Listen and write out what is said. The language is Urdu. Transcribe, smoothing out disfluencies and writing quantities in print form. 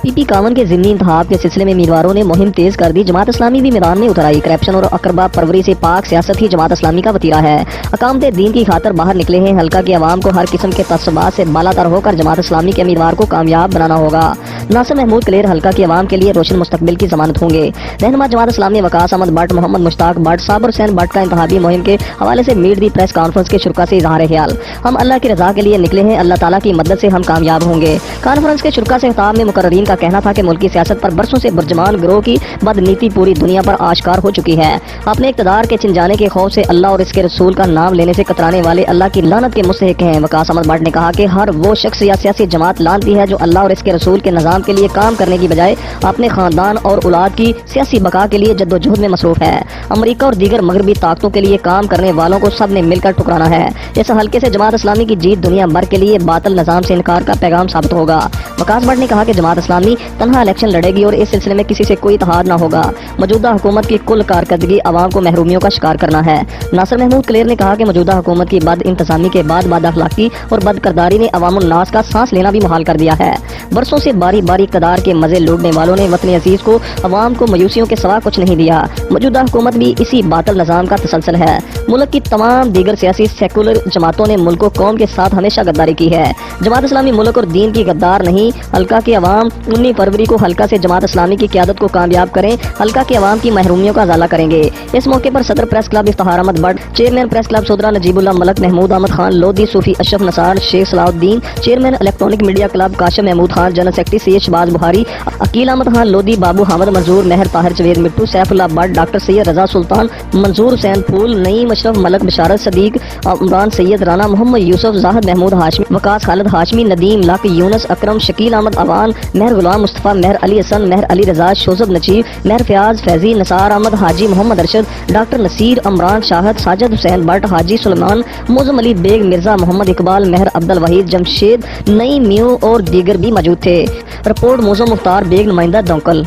پی پی 51 کے ضمنی انتخاب کے سلسلے میں امیدواروں نے مہم تیز کر دی۔ جماعت اسلامی بھی میدان میں اتر آئی۔ کرپشن اور اقربا پروری سے پاک سیاست ہی جماعت اسلامی کا وتیرہ ہے۔ اقامت دین کی خاطر باہر نکلے ہیں۔ حلقہ کی عوام کو ہر قسم کے تعصبات سے بالاتر ہو کر جماعت اسلامی کے امیدوار کو کامیاب بنانا ہوگا۔ ناصر محمود کلیر حلقہ کی عوام کے لیے روشن مستقبل کی ضمانت ہوں گے۔ رہنما جماعت اسلامی وقاص احمد بٹ، محمد مشتاق بٹ، صابر حسین بٹ کا انتخابی مہم کے حوالے سے میٹ دی پریس کانفرنس کے شرکاء سے اظہار خیال۔ ہم اللہ کی رضا کے لیے نکلے ہیں، اللہ تعالیٰ کی مدد سے ہم کامیاب ہوں گے۔ کانفرنس کے شرکاء سے خطاب میں مقررین کا کہنا تھا کہ ملکی سیاست پر برسوں سے برجمان گروہ کی بدنیتی پوری دنیا پر آشکار ہو چکی ہے۔ اپنے اقتدار کے چھن جانے کے خوف سے اللہ اور اس کے رسول کا نام لینے سے کترانے والے اللہ کی لعنت کے مستحق ہیں۔ وقاص احمد بٹ نے کہا کہ ہر وہ شخص یا سیاسی جماعت لانتی ہے جو اللہ اور اس کے رسول کے نظام کے لیے کام کرنے کی بجائے اپنے خاندان اور اولاد کی سیاسی بقا کے لیے جدوجہد میں مصروف ہے۔ امریکہ اور دیگر مغربی طاقتوں کے لیے کام کرنے والوں کو سب نے مل کر ٹکرانا ہے۔ اس حلقے سے جماعت اسلامی کی جیت دنیا بھر کے لیے باطل نظام سے انکار کا پیغام ثابت ہوگا۔ وقاص بٹ نے کہا کہ جماعت اسلامی تنہا الیکشن لڑے گی اور اس سلسلے میں کسی سے کوئی اتحاد نہ ہوگا۔ موجودہ حکومت کی کل کارکردگی عوام کو محرومیوں کا شکار کرنا ہے۔ ناصر محمود کلیر نے کہا کہ موجودہ حکومت کی بد انتظامی کے بعد بد اخلاقی اور بد کرداری نے عوام الناس کا سانس لینا بھی محال کر دیا ہے۔ برسوں سے باری باری اقتدار کے مزے لوٹنے والوں نے وطن عزیز کو عوام کو مایوسیوں کے سوا کچھ نہیں دیا۔ موجودہ حکومت بھی اسی باطل نظام کا تسلسل ہے۔ ملک کی تمام دیگر سیاسی سیکولر جماعتوں نے ملک و قوم کے ساتھ ہمیشہ غداری کی ہے۔ جماعت اسلامی ملک اور دین کی غدار نہیں۔ حلقہ کی عوام 19 فروری کو حلقہ سے جماعت اسلامی کی قیادت کو کامیاب کریں۔ حلقہ کی عوام کی محرومیوں کا ازالہ کریں گے۔ اس موقع پر صدر press club Iftikhar Ahmed Butt, chairman press club Sodhra Najeeb Ullah Malik, Mahmood Ahmed Khan Lodhi, Sufi Ashraf Nisar, Sheikh Salah Uddin, chairman electronic media club Kashim Mahmood Khan, general secretary Syed Shahbaz Bukhari, Aqeel Ahmed Khan Lodhi, Babu Hamid Manzoor, Mehar Tahir Javed Mattu, Saif Ullah Butt, doctor Syed Raza Sultan, Manzoor Hussain Phool, Naeem Ashraf Malik, Basharat Siddique, Imran Syed Rana, Muhammad Yousuf, زاہد محمود ہاشمی، وقاص خالد ہاشمی، ندیم لاک، یونس اکرم، شکیل احمد اوان، مہر غلام مصطفیٰ، مہر علی حسن، مہر علی رضا، شوزب نچیب، مہر فیاض فیضی، نثار احمد، حاجی محمد ارشد، ڈاکٹر نصیر، عمران شاہد، ساجد حسین بٹ، حاجی سلمان، موزم علی بیگ، مرزا محمد اقبال، مہر عبد الوحید، جمشید نئی میو اور دیگر بھی موجود تھے۔ رپورٹ موزم مختار بیگ، نمائندہ دونکل۔